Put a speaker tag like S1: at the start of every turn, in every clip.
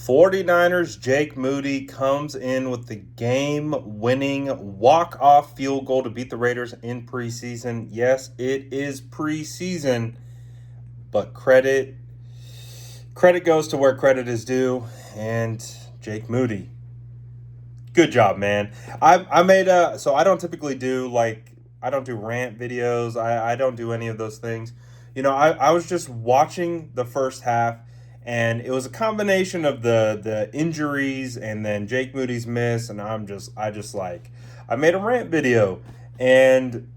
S1: 49ers Jake Moody comes in with the game-winning walk-off field goal to beat the Raiders in preseason. Yes, it is preseason, but credit goes to where credit is due, and Jake Moody, good job, man. I made so I don't typically do I don't do rant videos. I don't do any of those things. I was just watching the first half, and it was a combination of the injuries and then Jake Moody's miss, and I made a rant video, and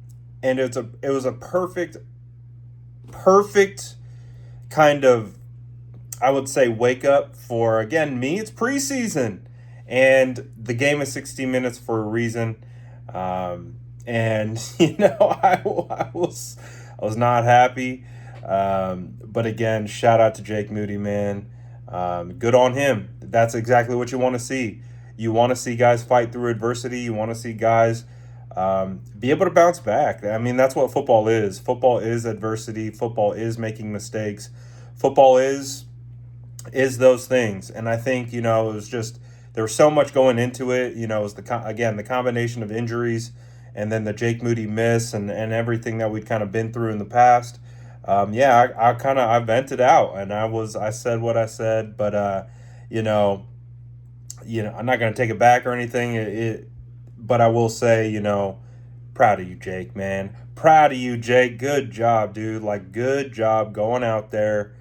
S1: it was a perfect kind of, I would say, wake up for, again, me. It's preseason, and the game is 60 minutes for a reason. And I was not happy. But again, shout out to Jake Moody, man. Good on him. That's exactly what you want to see. You want to see guys fight through adversity. You want to see guys be able to bounce back. I mean, that's what football is. Football is adversity. Football is making mistakes. Football is those things. And I think, it was just, there was so much going into it. It was the combination of injuries and then the Jake Moody miss and everything that we'd kind of been through in the past. I vented out, and I said what I said, but I'm not gonna take it back or anything. But I will say, proud of you, Jake, man. Proud of you, Jake. Good job, dude. Good job going out there,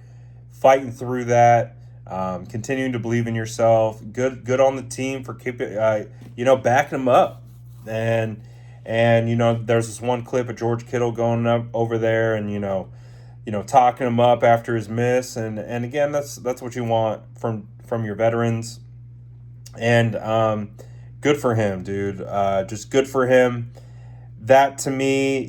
S1: fighting through that. Continuing to believe in yourself. Good on the team for keeping, backing them up. And there's this one clip of George Kittle going up over there and, talking him up after his miss. And again, that's what you want from your veterans. And good for him, dude. Just good for him. That, to me,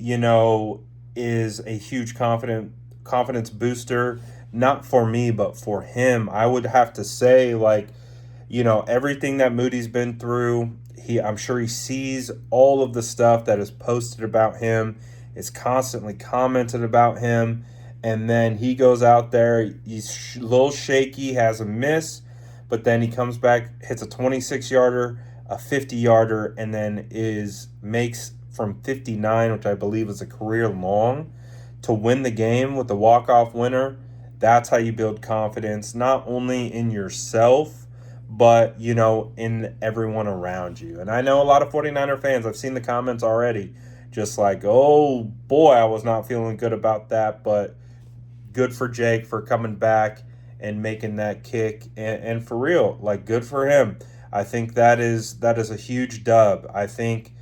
S1: is a huge confidence booster. Not for me, but for him. I would have to say, everything that Moody's been through, I'm sure he sees all of the stuff that is posted about him, is constantly commented about him, and then he goes out there, he's a little shaky, has a miss, but then he comes back, hits a 26-yarder, a 50-yarder, and then makes from 59, which I believe is a career long, to win the game with the walk-off winner. That's how you build confidence, not only in yourself, but, in everyone around you. And I know a lot of 49er fans, I've seen the comments already, just oh, boy, I was not feeling good about that. But good for Jake for coming back and making that kick. And for real, good for him. I think that is a huge dub. I think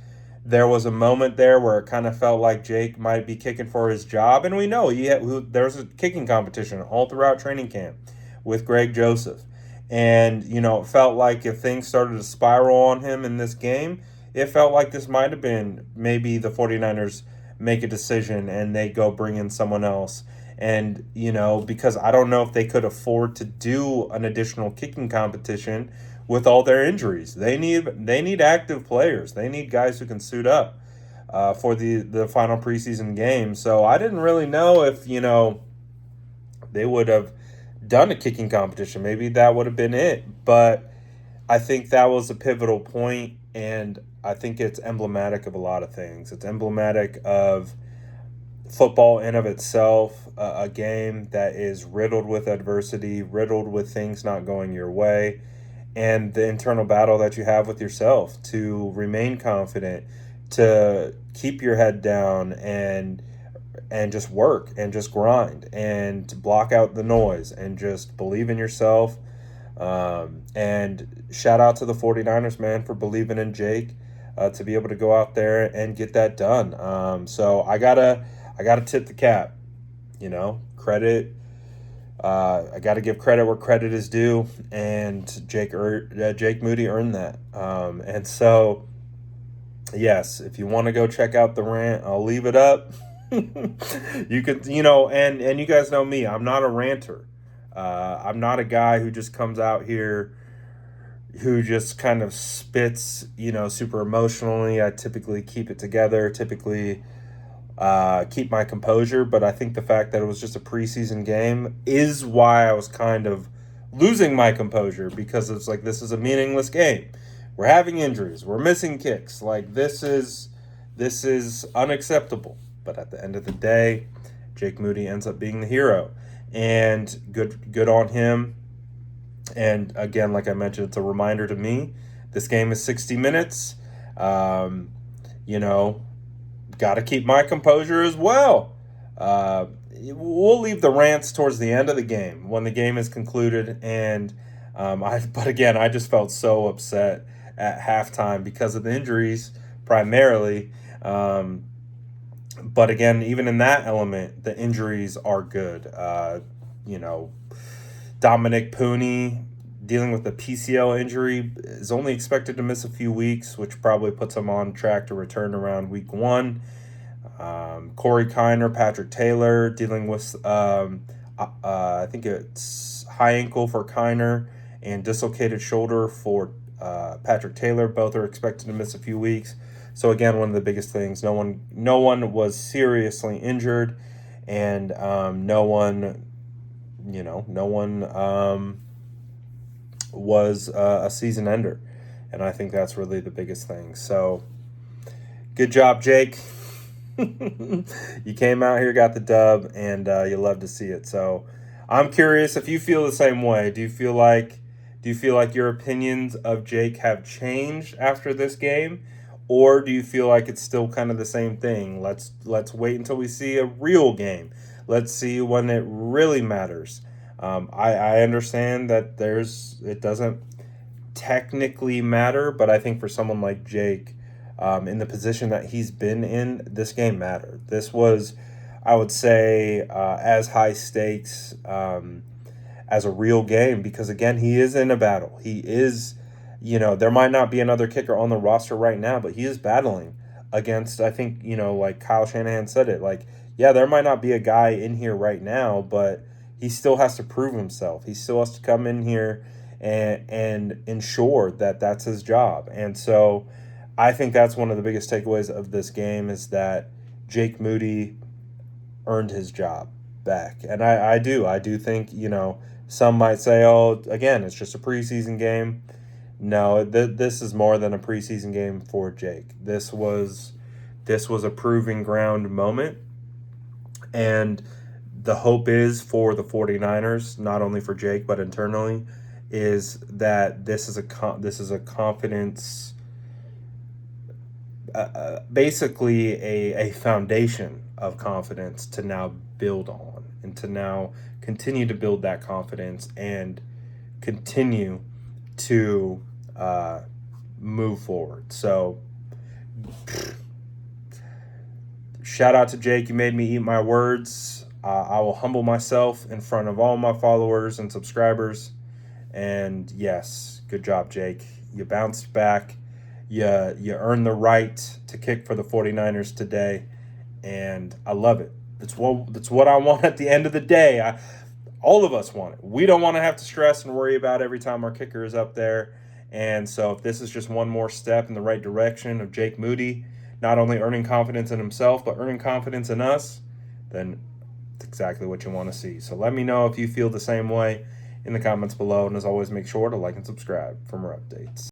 S1: there was a moment there where it kind of felt like Jake might be kicking for his job. And we know there was a kicking competition all throughout training camp with Greg Joseph. And, it felt like if things started to spiral on him in this game, it felt like this might have been maybe the 49ers make a decision and they go bring in someone else. And, because I don't know if they could afford to do an additional kicking competition with all their injuries. They need active players. They need guys who can suit up for the final preseason game. So I didn't really know if, they would have done a kicking competition. Maybe that would have been it. But I think that was a pivotal point, and I think it's emblematic of a lot of things. It's emblematic of football in of itself, a game that is riddled with adversity, riddled with things not going your way, and the internal battle that you have with yourself to remain confident, to keep your head down and just work and just grind and to block out the noise and just believe in yourself. And shout out to the 49ers, man, for believing in Jake to be able to go out there and get that done. So I gotta tip the cap, credit. I got to give credit where credit is due, and Jake Moody earned that. And so, yes, if you want to go check out the rant, I'll leave it up. You could, and you guys know me. I'm not a ranter. I'm not a guy who just comes out here who just kind of spits, super emotionally. I typically keep it together, keep my composure. But I think the fact that it was just a preseason game is why I was kind of losing my composure because it's like, this is a meaningless game. We're having injuries. We're missing kicks. Like, this is unacceptable. But at the end of the day, Jake Moody ends up being the hero, and good on him. And again, like I mentioned, it's a reminder to me. This game is 60 minutes. Um, you know, got to keep my composure as well. We'll leave the rants towards the end of the game when the game is concluded. And but again, I just felt so upset at halftime because of the injuries primarily. But again, even in that element, the injuries are good. You know, Dominic Pooney dealing with a PCL injury is only expected to miss a few weeks, which probably puts him on track to return around week 1. Corey Kiner, Patrick Taylor dealing with, I think it's high ankle for Kiner and dislocated shoulder for Patrick Taylor. Both are expected to miss a few weeks. So again, one of the biggest things, no one was seriously injured, and no one was a season ender. And I think that's really the biggest thing. So good job, Jake. You came out here, got the dub, and you love to see it. So I'm curious if you feel the same way. Do you feel like your opinions of Jake have changed after this game? Or do you feel like it's still kind of the same thing? Let's wait until we see a real game. Let's see when it really matters. I understand that it doesn't technically matter, but I think for someone like Jake, in the position that he's been in, this game mattered. This was, I would say, as high stakes as a real game, because again, he is in a battle. He is, there might not be another kicker on the roster right now, but he is battling against, I think, like Kyle Shanahan said it, like, yeah, there might not be a guy in here right now, but he still has to prove himself. He still has to come in here and ensure that that's his job. And so I think that's one of the biggest takeaways of this game, is that Jake Moody earned his job back. And I do think, some might say, oh, again, it's just a preseason game. No, this is more than a preseason game for Jake. This was a proving ground moment. And the hope is for the 49ers, not only for Jake, but internally, is that this is a confidence, basically a foundation of confidence to now build on, and to now continue to build that confidence and continue to move forward. So shout out to Jake. You made me eat my words. I will humble myself in front of all my followers and subscribers. And yes, good job, Jake. You bounced back. You earned the right to kick for the 49ers today. And I love it. That's what I want at the end of the day. All of us want it. We don't want to have to stress and worry about every time our kicker is up there. And so if this is just one more step in the right direction of Jake Moody, not only earning confidence in himself, but earning confidence in us, then it's exactly what you want to see. So let me know if you feel the same way in the comments below. And as always, make sure to like and subscribe for more updates.